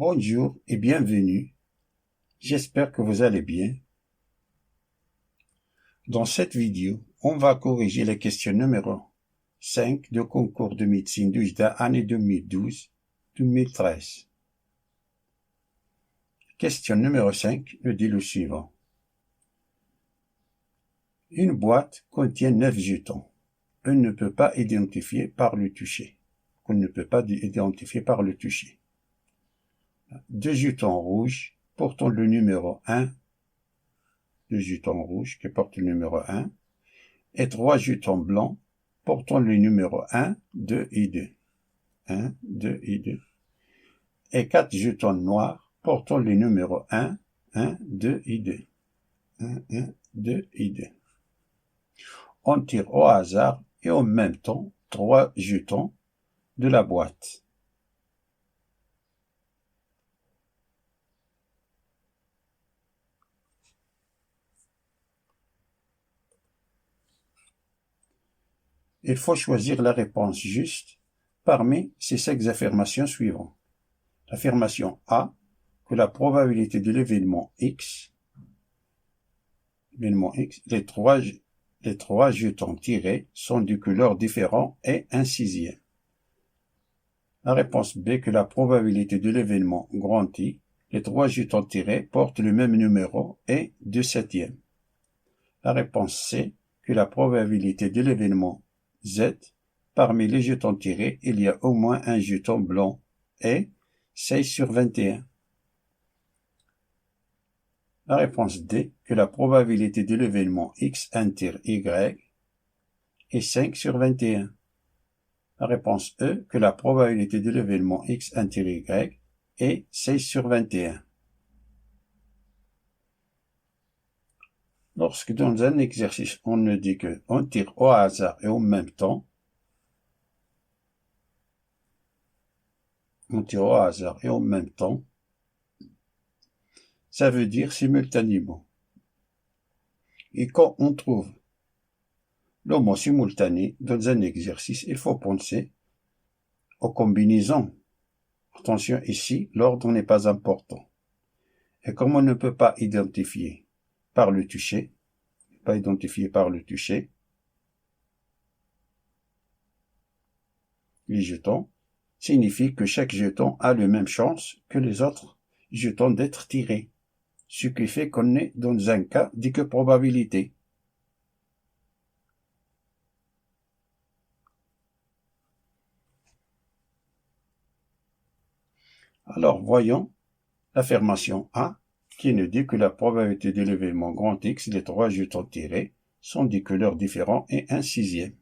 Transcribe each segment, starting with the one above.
Bonjour et bienvenue. J'espère que vous allez bien. Dans cette vidéo, on va corriger la question numéro 5 du concours de médecine d'UJDA année 2012-2013. Question numéro 5 nous dit le suivant. Une boîte contient 9 jetons. On ne peut pas identifier par le toucher. On ne peut pas identifier par le toucher. 2 jetons rouges portant le numéro 1, 2 jetons rouges qui portent le numéro 1, et 3 jetons blancs portant le numéro 1, 2 et 2. 1, 2 et 2. Et 4 jetons noirs portant le numéro 1, 1, 2 et 2. 1, 1, 2 et 2. On tire au hasard et en même temps 3 jetons de la boîte. Il faut choisir la réponse juste parmi ces 5 affirmations suivantes. L'affirmation A, que la probabilité de l'événement X, les trois jetons tirés sont de couleurs différentes et un sixième. La réponse B, que la probabilité de l'événement grand I, les 3 jetons tirés portent le même numéro et 2 septièmes. La réponse C, que la probabilité de l'événement Z, parmi les jetons tirés, il y a au moins un jeton blanc et 6 sur 21. La réponse D, que la probabilité de l'événement X inter Y est 5 sur 21. La réponse E, que la probabilité de l'événement X inter Y est 6 sur 21. Lorsque dans un exercice, on nous dit qu'on tire au hasard et en même temps, ça veut dire simultanément. Et quand on trouve le mot simultané dans un exercice, il faut penser aux combinaisons. Attention ici, l'ordre n'est pas important. Et comme on ne peut pas identifier par le toucher, les jetons, signifie que chaque jeton a la même chance que les autres jetons d'être tirés, ce qui fait qu'on est dans un cas d'équiprobabilité. Alors voyons l'affirmation A qui nous dit que la probabilité de l'événement grand X, les 3 jetons tirés, sont de couleurs différentes et un sixième.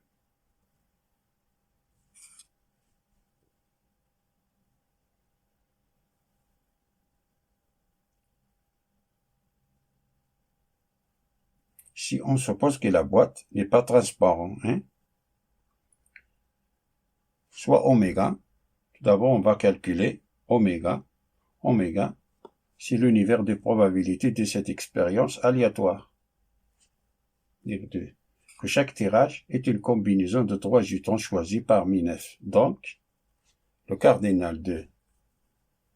Si on suppose que la boîte n'est pas transparente, soit oméga, tout d'abord on va calculer oméga, c'est l'univers de probabilité de cette expérience aléatoire. Que chaque tirage est une combinaison de 3 jetons choisis parmi 9. Donc, le cardinal de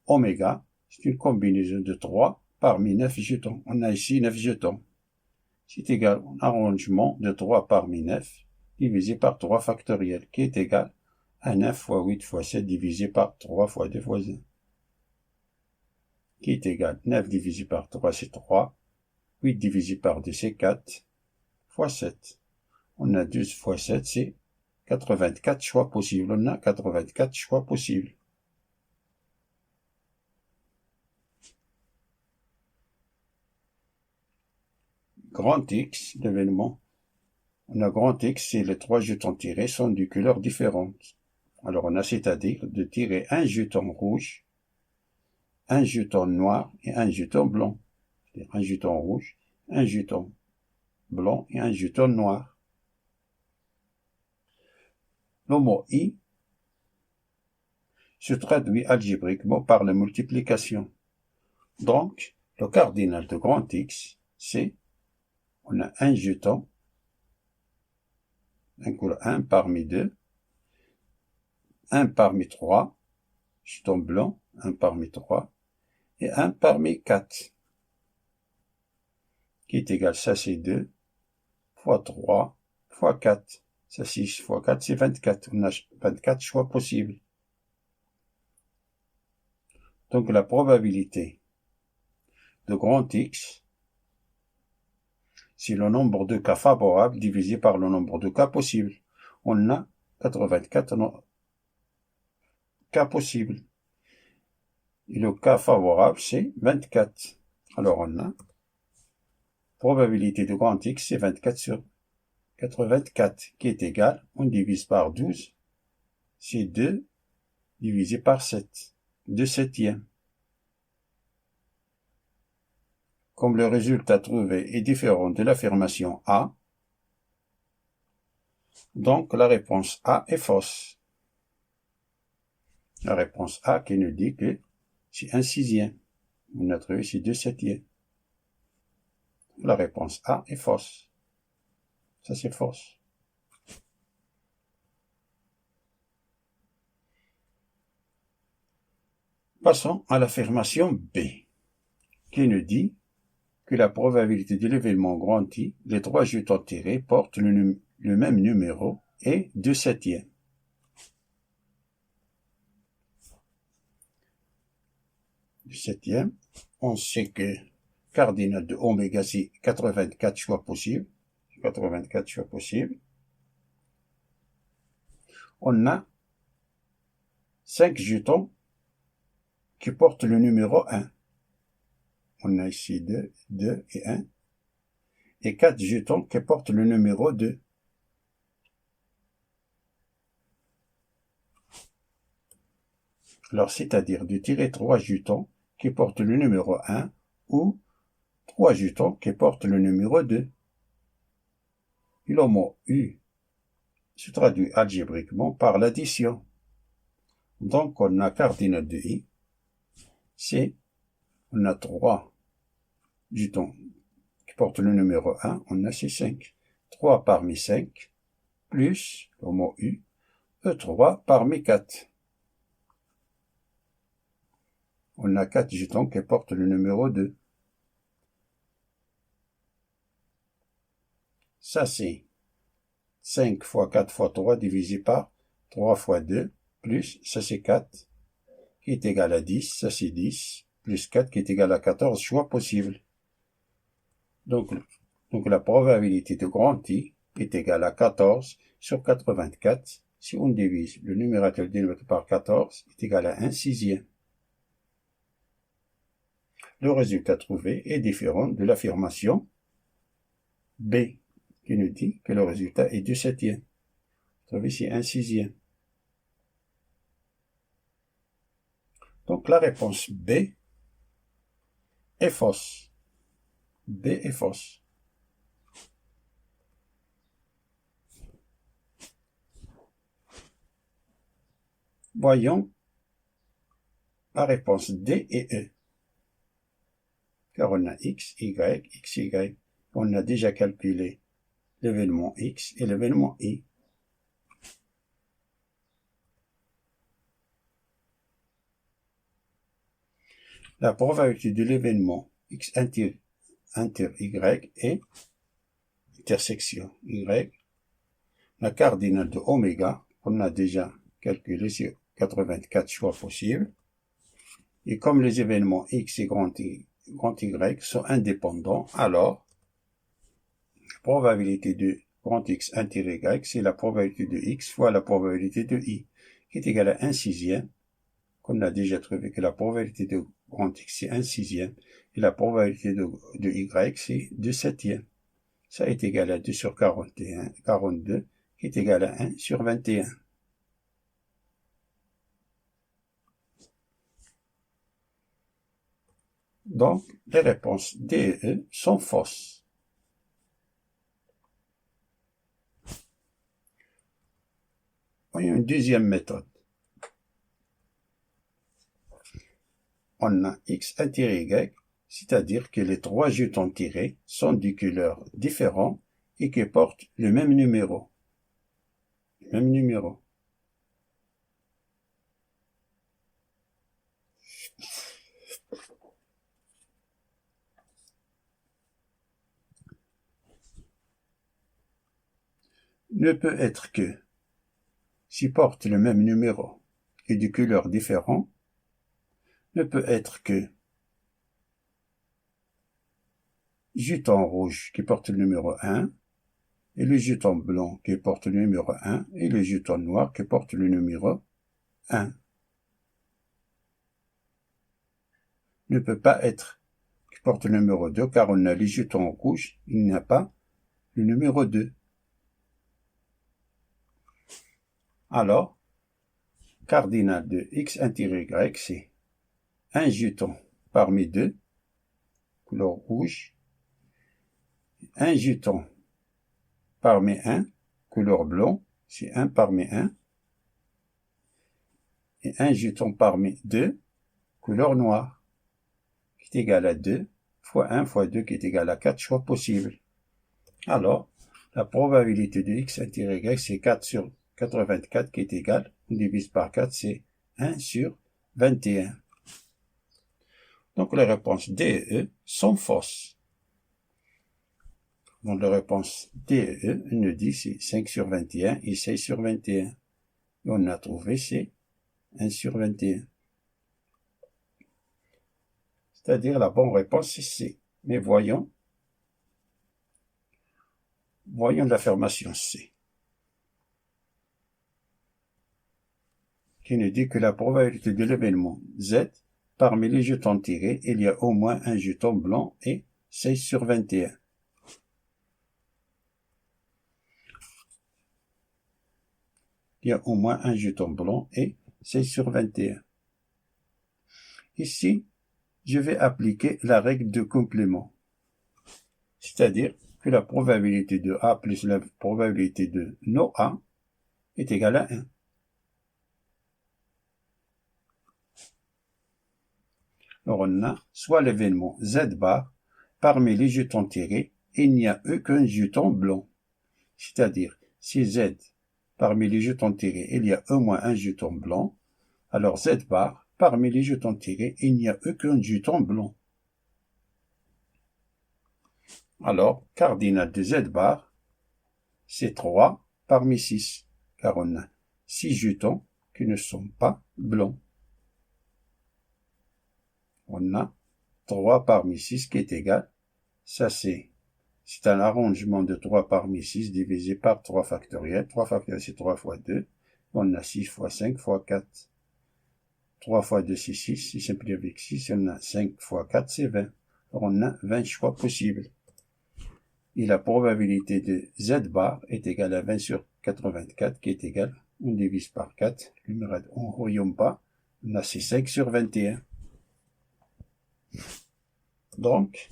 oméga, c'est une combinaison de 3 parmi 9 jetons. On a ici 9 jetons. C'est égal à un arrangement de 3 parmi 9 divisé par 3 factoriel, qui est égal à 9 fois 8 fois 7 divisé par 3 fois 2 fois 1. Qui est égal 9 divisé par 3, c'est 3. 8 divisé par 2, c'est 4 fois 7. On a 12 fois 7, c'est 84 choix possibles. On a 84 choix possibles. Grand X, l'événement. On a grand X, c'est les 3 jetons tirés sont de couleurs différentes. Alors on a c'est-à-dire de tirer un jeton rouge, un jeton noir et un jeton blanc. C'est-à-dire un jeton rouge, un jeton blanc et un jeton noir. Le mot I se traduit algébriquement par la multiplication. Donc, le cardinal de grand X, c'est, on a un jeton, un parmi 2, 1 parmi 3, jeton blanc, 1 parmi 3, et 1 parmi 4, qui est égal, ça c'est 2, fois 3, fois 4. Ça 6 fois 4, c'est 24. On a 24 choix possibles. Donc la probabilité de grand X, c'est le nombre de cas favorables divisé par le nombre de cas possibles. On a 84 cas possibles. Et le cas favorable, c'est 24. Alors on a probabilité de grand X, c'est 24 sur 84, qui est égal, on divise par 12, c'est 2 divisé par 7, 2 septièmes. Comme le résultat trouvé est différent de l'affirmation A, donc la réponse A est fausse. La réponse A qui nous dit que c'est 1 sixième. On a trouvé c'est 2 septièmes. La réponse A est fausse. Ça c'est fausse. Passons à l'affirmation B, qui nous dit que la probabilité de l'événement grand I, les 3 jetons tirés portent le même numéro et 2 septièmes. On sait que cardinal de oméga, c'est 84 choix possibles. 84 choix possibles. On a 5 jetons qui portent le numéro 1. On a ici 2, 2 et 1. Et 4 jetons qui portent le numéro 2. Alors, c'est-à-dire de tirer 3 jetons qui portent le numéro 1 ou 3 jetons qui portent le numéro 2. Et le mot U se traduit algébriquement par l'addition. Donc, on a cardinal de I, c'est, on a 3 jetons qui portent le numéro 1, on a ces 5. 3 parmi 5, plus le mot U, E3 parmi 4. On a 4 jetons qui portent le numéro 2. Ça, c'est 5 fois 4 fois 3 divisé par 3 fois 2, plus, ça c'est 4, qui est égal à 10, ça c'est 10, plus 4 qui est égal à 14 choix possibles. Donc la probabilité de grand I est égale à 14 sur 84. Si on divise le numérateur et le dénominateur par 14, est égal à 1 sixième. Le résultat trouvé est différent de l'affirmation B, qui nous dit que le résultat est 2 septièmes. Vous trouvez ici 1 sixième. Donc la réponse B est fausse. B est fausse. Voyons la réponse D et E. Car on a X, Y, X, Y. On a déjà calculé l'événement X et l'événement Y. La probabilité de l'événement X inter Y est intersection Y. La cardinale de oméga, on a déjà calculé sur 84 choix possibles. Et comme les événements X et grand Y sont indépendants, alors la probabilité de grand X inter Y, c'est la probabilité de X fois la probabilité de Y, qui est égale à 1 sixième. On a déjà trouvé que la probabilité de grand X, c'est 1 sixième, et la probabilité de Y, c'est 2 septièmes. Ça est égal à 2 sur 42, qui est égal à 1 sur 21. Donc, les réponses D et E sont fausses. Voyons une deuxième méthode. On a X inter Y, c'est-à-dire que les 3 jetons tirés sont de couleurs différentes et qui portent le même numéro. ne peut être que s'ils portent le même numéro et de couleurs différentes, ne peut être que jeton rouge qui porte le numéro 1 et le jeton blanc qui porte le numéro 1 et le jeton noir qui porte le numéro 1. Ne peut pas être qui porte le numéro 2 car on a les jetons rouges, il n'y a pas le numéro 2. Alors, cardinal de x intérêt y, c'est un jeton parmi deux, couleur rouge, un jeton parmi un, couleur blanc, c'est 1 parmi 1, et un jeton parmi 2, couleur noire, qui est égal à 2, fois 1 fois 2 qui est égal à 4 choix possibles. Alors, la probabilité de x intérêt y, c'est 4 sur 84 qui est égal, on divise par 4, c'est 1 sur 21. Donc les réponses D et E sont fausses. Donc les réponses D et E, on nous dit c'est 5 sur 21 et 6 sur 21. Et on a trouvé c'est 1 sur 21. C'est-à-dire la bonne réponse c'est C. Mais voyons l'affirmation C, qui nous dit que la probabilité de l'événement Z, parmi les jetons tirés, il y a au moins un jeton blanc et 6 sur 21. Il y a au moins un jeton blanc et 6 sur 21. Ici, je vais appliquer la règle de complément. C'est-à-dire que la probabilité de A plus la probabilité de non A est égale à 1. Alors on a soit l'événement Z bar, parmi les jetons tirés, il n'y a aucun jeton blanc. C'est-à-dire, si Z, parmi les jetons tirés, il y a au moins un jeton blanc, alors Z bar, parmi les jetons tirés, il n'y a aucun jeton blanc. Alors, cardinal de Z bar, c'est 3 parmi 6, car on a 6 jetons qui ne sont pas blancs. On a 3 parmi 6 qui est égal, ça c'est un arrangement de 3 parmi 6 divisé par 3 factoriel. 3 factoriel c'est 3 fois 2, on a 6 fois 5 fois 4. 3 fois 2 c'est 6, c'est simplifié avec 6, on a 5 fois 4 c'est 20. Alors on a 20 choix possibles. Et la probabilité de Z bar est égale à 20 sur 84 qui est égal, on divise par 4, on ne reyomme pas, on a c'est 5 sur 21. Donc,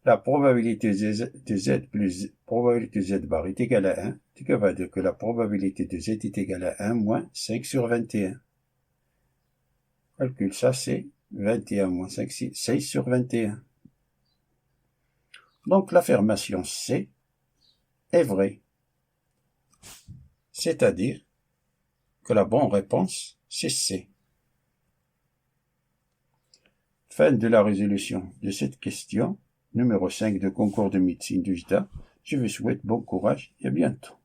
la probabilité de Z plus probabilité de Z bar est égale à 1, ce qui va dire que la probabilité de Z est égale à 1 moins 5 sur 21. Calcule ça, c'est 21 moins 5, c'est 6 sur 21. Donc l'affirmation C est vraie. C'est-à-dire que la bonne réponse, c'est C. Fin de la résolution de cette question, numéro 5 de concours de médecine du JDA. Je vous souhaite bon courage et à bientôt.